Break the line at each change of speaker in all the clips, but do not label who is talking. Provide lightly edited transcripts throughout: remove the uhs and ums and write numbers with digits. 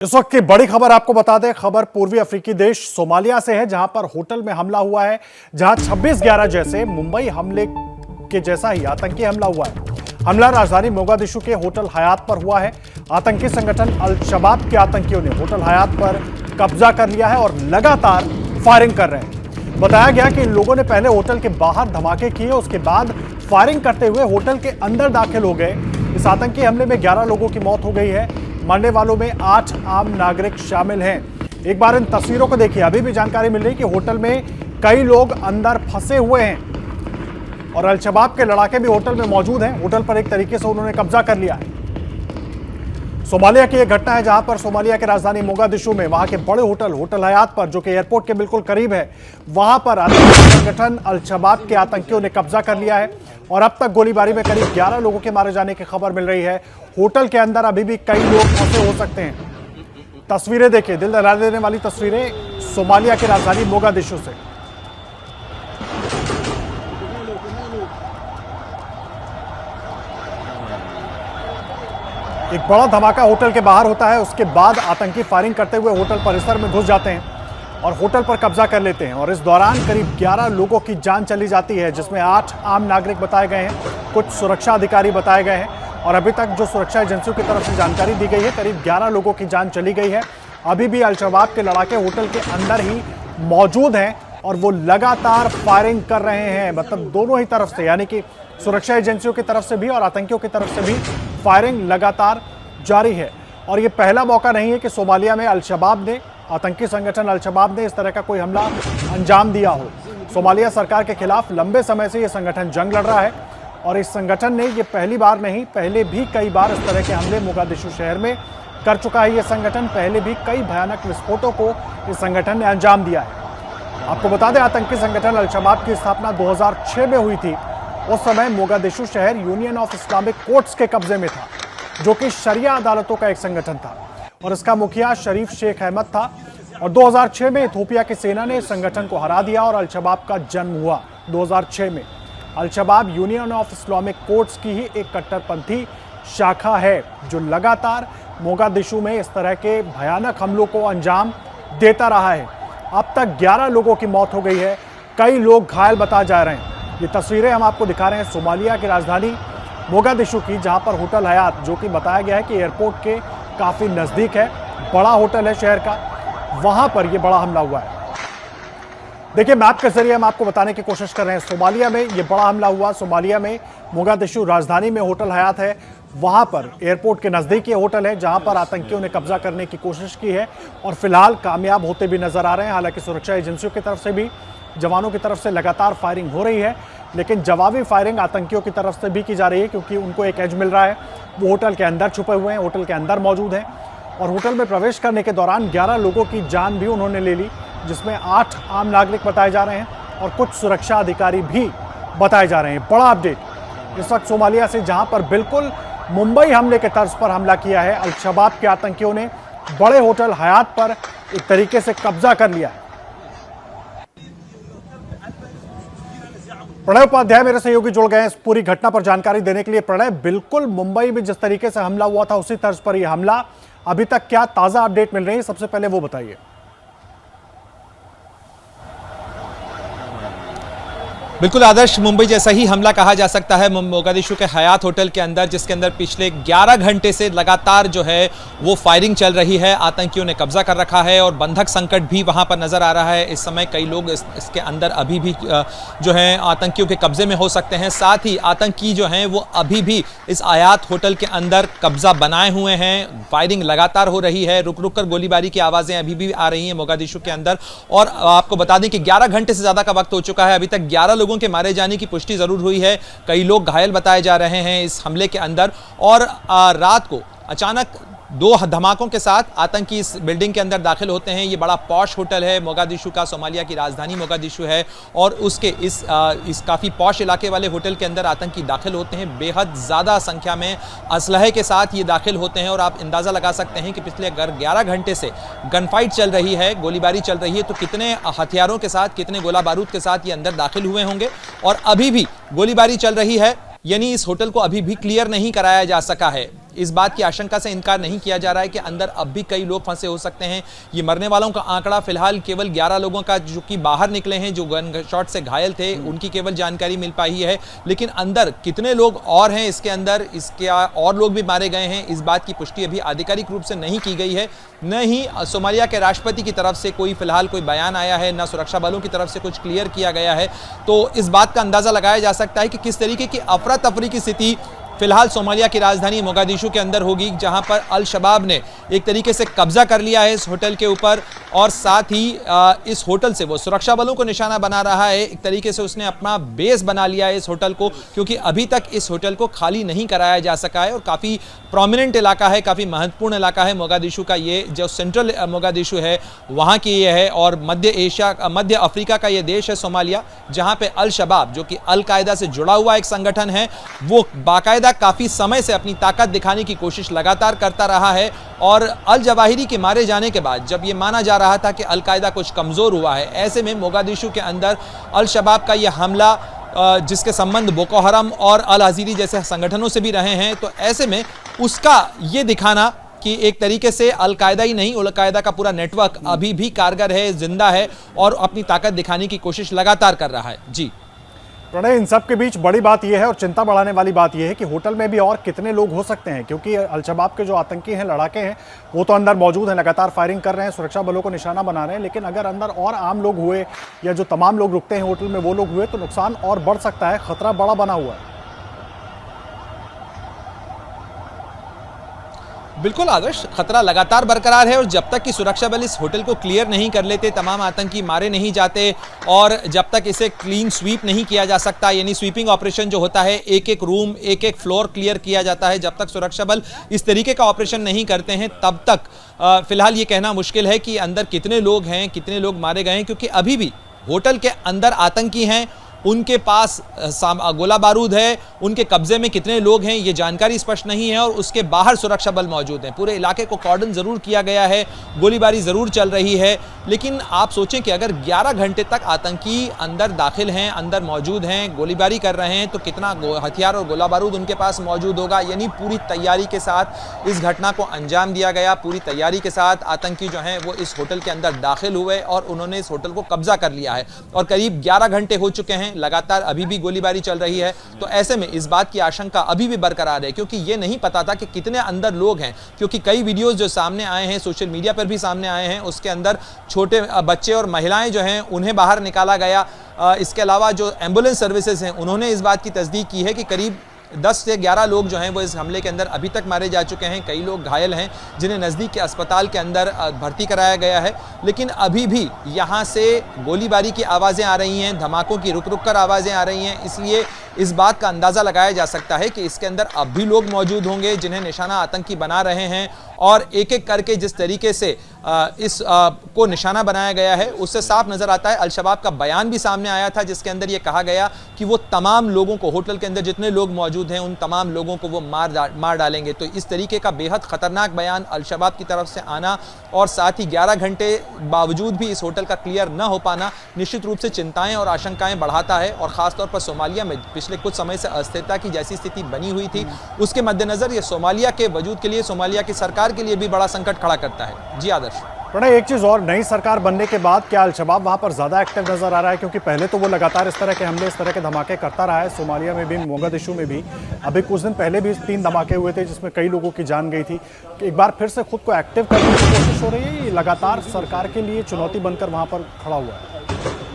इस वक्त की बड़ी खबर आपको बता दें। खबर पूर्वी अफ्रीकी देश सोमालिया से है, जहां पर होटल में हमला हुआ है, जहां 26/11 जैसे मुंबई हमले के जैसा ही आतंकी हमला हुआ है। हमला राजधानी मोगादिशु के होटल हयात पर हुआ है। आतंकी संगठन अल शबाब के आतंकियों ने होटल हयात पर कब्जा कर लिया है और लगातार फायरिंग कर रहे हैं। बताया गया कि इन लोगों ने पहले होटल के बाहर धमाके किए, उसके बाद फायरिंग करते हुए होटल के अंदर दाखिल हो गए। इस आतंकी हमले में 11 लोगों की मौत हो गई है। मरने वालों में 8 आम नागरिक शामिल हैं। एक बार इन तस्वीरों को देखिए। अभी भी जानकारी मिल रही है कि होटल में कई लोग अंदर फंसे हुए हैं और अल शबाब के लड़ाके भी होटल में मौजूद हैं। होटल पर एक तरीके से उन्होंने कब्जा कर लिया है। सोमालिया की यह घटना है, जहां पर सोमालिया की राजधानी मोगादिशु में वहां के बड़े होटल हयात पर, जो कि एयरपोर्ट के बिल्कुल करीब है, वहां पर आतंकी संगठन अल शबाब के आतंकियों ने कब्जा कर लिया है और अब तक गोलीबारी में करीब 11 लोगों के मारे जाने की खबर मिल रही है। होटल के अंदर अभी भी कई लोग फंसे हो सकते हैं। तस्वीरें देखिए, दिल दहला देने वाली तस्वीरें सोमालिया की राजधानी मोगादिशु से। एक बड़ा धमाका होटल के बाहर होता है, उसके बाद आतंकी फायरिंग करते हुए होटल परिसर में घुस जाते हैं और होटल पर कब्जा कर लेते हैं। और इस दौरान करीब 11 लोगों की जान चली जाती है, जिसमें 8 आम नागरिक बताए गए हैं, कुछ सुरक्षा अधिकारी बताए गए हैं। और अभी तक जो सुरक्षा एजेंसियों की तरफ से जानकारी दी गई है, करीब 11 लोगों की जान चली गई है। अभी भी अल शबाब के लड़ाके होटल के अंदर ही मौजूद हैं और वो लगातार फायरिंग कर रहे हैं। मतलब दोनों ही तरफ से, यानी कि सुरक्षा एजेंसियों की तरफ से भी और आतंकियों की तरफ से भी फायरिंग लगातार जारी है। और ये पहला मौका नहीं है कि सोमालिया में अल शबाब ने, आतंकी संगठन अल शबाब ने इस तरह का कोई हमला अंजाम दिया हो। सोमालिया सरकार के खिलाफ लंबे समय से यह संगठन जंग लड़ रहा है और इस संगठन ने ये पहली बार नहीं, पहले भी कई बार इस तरह के हमले मोगादिशु शहर में कर चुका है। ये संगठन पहले भी कई भयानक विस्फोटों को इस संगठन ने अंजाम दिया है। आपको बता दें, आतंकी संगठन अल शबाब की स्थापना 2006 में हुई थी। उस समय मोगादिशु शहर यूनियन ऑफ इस्लामिक कोर्ट्स के कब्जे में था, जो कि शरिया अदालतों का एक संगठन था और इसका मुखिया शरीफ शेख अहमद था। और 2006 में इथोपिया की सेना ने इस संगठन को हरा दिया और अल शबाब का जन्म हुआ 2006 में। अल शबाब यूनियन ऑफ इस्लामिक कोर्ट्स की ही एक कट्टरपंथी शाखा है, जो लगातार मोगादिशु में इस तरह के भयानक हमलों को अंजाम देता रहा है। अब तक 11 लोगों की मौत हो गई है, कई लोग घायल बताए जा रहे हैं। ये तस्वीरें हम आपको दिखा रहे हैं सोमालिया की राजधानी मोगादिशु की, जहां पर होटल हयात, जो कि बताया गया है कि एयरपोर्ट के काफी नजदीक है, बड़ा होटल है शहर का, वहां पर यह बड़ा हमला हुआ है। देखिए, मैप के जरिए हम आपको बताने की कोशिश कर रहे हैं। सोमालिया में यह बड़ा हमला हुआ। सोमालिया में मोगादिशु राजधानी में होटल हयात है, वहां पर एयरपोर्ट के नजदीक ये होटल है, जहां पर आतंकियों ने कब्जा करने की कोशिश की है और फिलहाल कामयाब होते भी नजर आ रहे हैं। हालांकि सुरक्षा एजेंसियों की तरफ से भी, जवानों की तरफ से लगातार फायरिंग हो रही है, लेकिन जवाबी फायरिंग आतंकियों की तरफ से भी की जा रही है, क्योंकि उनको एक एज मिल रहा है। वो होटल के अंदर छुपे हुए हैं, होटल के अंदर मौजूद हैं और होटल में प्रवेश करने के दौरान 11 लोगों की जान भी उन्होंने ले ली, जिसमें 8 आम नागरिक बताए जा रहे हैं और कुछ सुरक्षा अधिकारी भी बताए जा रहे हैं। बड़ा अपडेट इस वक्त सोमालिया से, जहां पर बिल्कुल मुंबई हमले के तर्ज पर हमला किया है अल शबाब के आतंकियों ने। बड़े होटल हयात पर एक तरीके से कब्जा कर लिया है। प्रणय उपाध्याय मेरे सहयोगी जुड़ गए हैं इस पूरी घटना पर जानकारी देने के लिए। प्रणय, बिल्कुल मुंबई में जिस तरीके से हमला हुआ था, उसी तर्ज पर यह हमला, अभी तक क्या ताजा अपडेट मिल रही है, सबसे पहले वो बताइए।
बिल्कुल आदर्श, मुंबई जैसा ही हमला कहा जा सकता है मोगादिशु के हयात होटल के अंदर, जिसके अंदर पिछले 11 घंटे से लगातार जो है वो फायरिंग चल रही है। आतंकियों ने कब्जा कर रखा है और बंधक संकट भी वहां पर नजर आ रहा है। इस समय कई लोग इसके अंदर अभी भी जो है आतंकियों के कब्जे में हो सकते हैं। साथ ही आतंकी जो हैं वो अभी भी इस हयात होटल के अंदर कब्जा बनाए हुए हैं। फायरिंग लगातार हो रही है, रुक रुक कर गोलीबारी की आवाजें अभी भी आ रही हैं मोगादिशु के अंदर। और आपको बता दें कि 11 घंटे से ज्यादा का वक्त हो चुका है, अभी तक 11 लोगों के मारे जाने की पुष्टि जरूर हुई है। कई लोग घायल बताए जा रहे हैं इस हमले के अंदर। और रात को अचानक 2 धमाकों के साथ आतंकी इस बिल्डिंग के अंदर दाखिल होते हैं। ये बड़ा पॉश होटल है मोगादिशु का, सोमालिया की राजधानी मोगादिशु है और उसके इस काफ़ी पॉश इलाके वाले होटल के अंदर आतंकी दाखिल होते हैं। बेहद ज़्यादा संख्या में असलहे के साथ ये दाखिल होते हैं और आप अंदाज़ा लगा सकते हैं कि पिछले अगर 11 घंटे से गन फाइट चल रही है, गोलीबारी चल रही है, तो कितने हथियारों के साथ, कितने गोला बारूद के साथ ये अंदर दाखिल हुए होंगे। और अभी भी गोलीबारी चल रही है, यानी इस होटल को अभी भी क्लियर नहीं कराया जा सका है। इस बात की आशंका से इनकार नहीं किया जा रहा है कि अंदर अब भी कई लोग फंसे हो सकते हैं। ये मरने वालों का आंकड़ा फिलहाल केवल 11 लोगों का जो कि बाहर निकले हैं, जो गन शॉट से घायल थे, उनकी केवल जानकारी मिल पाई है। लेकिन अंदर कितने लोग और हैं इसके अंदर, इसके और लोग भी मारे गए हैं, इस बात की पुष्टि अभी आधिकारिक रूप से नहीं की गई है। न ही सोमालिया के राष्ट्रपति की तरफ से कोई फिलहाल कोई बयान आया है, न सुरक्षा बलों की तरफ से कुछ क्लियर किया गया है। तो इस बात का अंदाजा लगाया जा सकता है कि किस तरीके की अफरा तफरी की स्थिति फिलहाल सोमालिया की राजधानी मोगादिशु के अंदर होगी, जहां पर अल शबाब ने एक तरीके से कब्जा कर लिया है इस होटल के ऊपर, और साथ ही इस होटल से वो सुरक्षा बलों को निशाना बना रहा है। एक तरीके से उसने अपना बेस बना लिया है इस होटल को, क्योंकि अभी तक इस होटल को खाली नहीं कराया जा सका है और काफ़ी प्रोमिनेंट इलाका है, काफ़ी महत्वपूर्ण इलाका है मोगादिशु का। ये जो सेंट्रल मोगादिशु है वहाँ की ये है, और मध्य अफ्रीका का ये देश है सोमालिया, जहाँ पे अल शबाब जो कि अल कायदा से जुड़ा हुआ एक संगठन है, वो बाकायदा काफी समय से अपनी ताकत दिखाने की कोशिश लगातार करता रहा है। और अल जवाहिरी के मारे जाने के बाद जब ये माना जा रहा था कि अल कायदा कुछ कमजोर हुआ है, ऐसे में मोगादिशु के अंदर अल शबाब का यह हमला, जिसके संबंध बोको हरम और अल हजीरी जैसे संगठनों से भी रहे हैं, तो ऐसे में उसका ये दिखाना कि एक तरीके से अल कायदा ही नहीं, अल कायदा का पूरा नेटवर्क अभी भी कारगर है, जिंदा है और अपनी ताकत दिखाने की कोशिश लगातार कर रहा है। जी
प्रणय, इन सब के बीच बड़ी बात यह है और चिंता बढ़ाने वाली बात यह है कि होटल में भी और कितने लोग हो सकते हैं, क्योंकि अल शबाब के जो आतंकी हैं, लड़ाके हैं, वो तो अंदर मौजूद हैं, लगातार फायरिंग कर रहे हैं, सुरक्षा बलों को निशाना बना रहे हैं। लेकिन अगर अंदर और आम लोग हुए या जो तमाम लोग रुकते हैं होटल में वो लोग हुए, तो नुकसान और बढ़ सकता है, खतरा बड़ा बना हुआ है।
बिल्कुल आदर्श, खतरा लगातार बरकरार है और जब तक कि सुरक्षा बल इस होटल को क्लियर नहीं कर लेते, तमाम आतंकी मारे नहीं जाते और जब तक इसे क्लीन स्वीप नहीं किया जा सकता, यानी स्वीपिंग ऑपरेशन जो होता है, एक एक रूम, एक एक फ्लोर क्लियर किया जाता है, जब तक सुरक्षा बल इस तरीके का ऑपरेशन नहीं करते हैं, तब तक फिलहाल ये कहना मुश्किल है कि अंदर कितने लोग हैं, कितने लोग मारे गए हैं, क्योंकि अभी भी होटल के अंदर आतंकी हैं, उनके पास गोला बारूद है, उनके कब्जे में कितने लोग हैं ये जानकारी स्पष्ट नहीं है, और उसके बाहर सुरक्षा बल मौजूद हैं। पूरे इलाके को कॉर्डन ज़रूर किया गया है, गोलीबारी ज़रूर चल रही है, लेकिन आप सोचें कि अगर 11 घंटे तक आतंकी अंदर दाखिल हैं, अंदर मौजूद हैं, गोलीबारी कर रहे हैं, तो कितना हथियार और गोला बारूद उनके पास मौजूद होगा। यानी पूरी तैयारी के साथ इस घटना को अंजाम दिया गया, पूरी तैयारी के साथ आतंकी जो हैं वो इस होटल के अंदर दाखिल हुए और उन्होंने इस होटल को कब्जा कर लिया है, और करीब 11 घंटे हो चुके हैं, लगातार अभी भी गोलीबारी चल रही है। तो ऐसे में इस बात की आशंका अभी भी बरकरार है, क्योंकि ये नहीं पता था कि कितने अंदर लोग हैं, क्योंकि कई वीडियोस जो सामने आए हैं, सोशल मीडिया पर भी सामने आए हैं, उसके अंदर छोटे बच्चे और महिलाएं जो हैं उन्हें बाहर निकाला गया। इसके अलावा जो एम्बुलेंस सर्विसेज हैं उन्होंने इस बात की तस्दीक की है कि करीब 10 से 11 लोग जो हैं वो इस हमले के अंदर अभी तक मारे जा चुके हैं। कई लोग घायल हैं जिन्हें नज़दीक के अस्पताल के अंदर भर्ती कराया गया है, लेकिन अभी भी यहाँ से गोलीबारी की आवाज़ें आ रही हैं, धमाकों की रुक रुक कर आवाज़ें आ रही हैं। इसलिए इस बात का अंदाज़ा लगाया जा सकता है कि इसके अंदर अब भी लोग मौजूद होंगे जिन्हें निशाना आतंकी बना रहे हैं, और एक एक करके जिस तरीके से को निशाना बनाया गया है उससे साफ नज़र आता है। अल शबाब का बयान भी सामने आया था जिसके अंदर ये कहा गया कि वो तमाम लोगों को, होटल के अंदर जितने लोग मौजूद हैं उन तमाम लोगों को वो मार डालेंगे। तो इस तरीके का बेहद ख़तरनाक बयान अल शबाब की तरफ से आना और साथ ही 11 घंटे बावजूद भी इस होटल का क्लियर न हो पाना निश्चित रूप से चिंताएं और आशंकाएं बढ़ाता है। और ख़ासतौर पर सोमालिया में पिछले कुछ समय से अस्थिरता की जैसी स्थिति बनी हुई थी, उसके मद्देनज़र ये सोमालिया के वजूद के लिए, सोमालिया की सरकार के लिए भी बड़ा संकट खड़ा करता है। जी आदर्श।
प्रणय, एक चीज़ और, नई सरकार बनने के बाद क्या अल शबाब वहाँ पर ज़्यादा एक्टिव नज़र आ रहा है? क्योंकि पहले तो वो लगातार इस तरह के हमले, इस तरह के धमाके करता रहा है, सोमालिया में भी, मोगादिशु में भी। अभी कुछ दिन पहले भी 3 धमाके हुए थे जिसमें कई लोगों की जान गई थी। एक बार फिर से खुद को एक्टिव करने की कोशिश हो रही है, ये लगातार सरकार के लिए चुनौती बनकर वहाँ पर खड़ा हुआ है।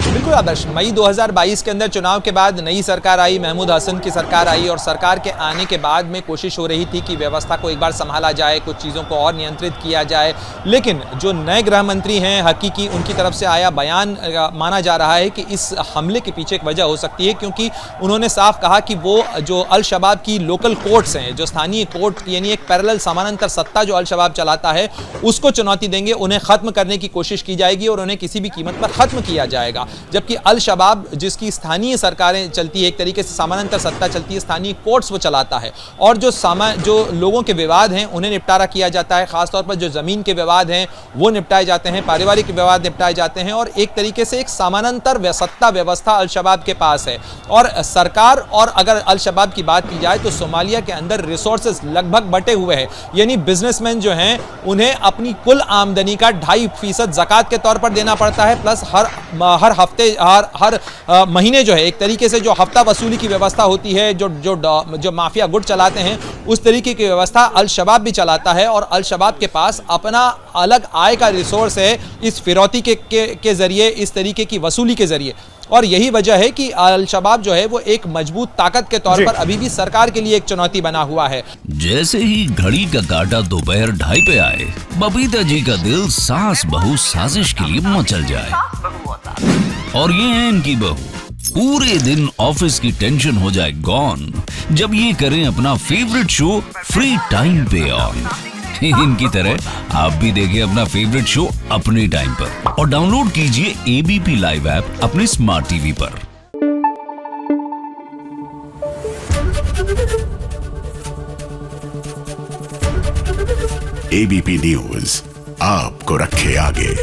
बिल्कुल आदर्श, मई 2022 के अंदर चुनाव के बाद नई सरकार आई, महमूद हसन की सरकार आई, और सरकार के आने के बाद में कोशिश हो रही थी कि व्यवस्था को एक बार संभाला जाए, कुछ चीज़ों को और नियंत्रित किया जाए। लेकिन जो नए गृह मंत्री हैं हकीकी, उनकी तरफ से आया बयान माना जा रहा है कि इस हमले के पीछे एक वजह हो सकती है, क्योंकि उन्होंने साफ कहा कि वो जो अल शबाब की लोकल कोर्ट्स हैं, जो स्थानीय कोर्ट, यानी एक पैरेलल समानांतर सत्ता जो अल शबाब चलाता है, उसको चुनौती देंगे, उन्हें ख़त्म करने की कोशिश की जाएगी और उन्हें किसी भी कीमत पर ख़त्म किया जाएगा। जबकि अल शबाब जिसकी स्थानीय सरकारें चलती है, एक तरीके से समानांतर सत्ता चलती है, स्थानीय कोर्ट्स वो चलाता है और जो लोगों के विवाद हैं उन्हें निपटारा किया जाता है। खासतौर पर जो ज़मीन के विवाद हैं वो निपटाए जाते हैं, पारिवारिक विवाद निपटाए जाते हैं और एक तरीके से एक समानांतर सत्ता व्यवस्था अल शबाब के पास है। और सरकार, और अगर अल शबाब की बात की जाए तो सोमालिया के अंदर रिसोर्सेज लगभग बटे हुए हैं, यानी बिजनेसमैन जो हैं उन्हें अपनी कुल आमदनी का 2.5% ज़कात के तौर पर देना पड़ता है, प्लस हर हफ्ते हर महीने जो है एक तरीके से जो हफ्ता वसूली की व्यवस्था होती है, जो माफिया गुट चलाते हैं उस तरीके की व्यवस्था अल शबाब भी चलाता है। और अल शबाब के पास अपना अलग आय का रिसोर्स है इस फिरौती के जरिए, इस तरीके की वसूली के जरिए। और यही वजह है कि अल शबाब जो है वो एक मजबूत ताकत के तौर पर अभी भी सरकार के लिए एक चुनौती बना हुआ है।
जैसे ही घड़ी का काटा दोपहर 2:30 पे आए, बबीता जी का दिल सास बहू साजिश के लिए मचल जाए। और ये है इनकी बहू, पूरे दिन ऑफिस की टेंशन हो जाए गॉन जब ये करें अपना फेवरेट शो फ्री टाइम पे ऑन। इनकी तरह आप भी देखिए अपना फेवरेट शो अपने टाइम पर और डाउनलोड कीजिए एबीपी लाइव ऐप अपने स्मार्ट टीवी पर।
एबीपी न्यूज आपको रखे आगे।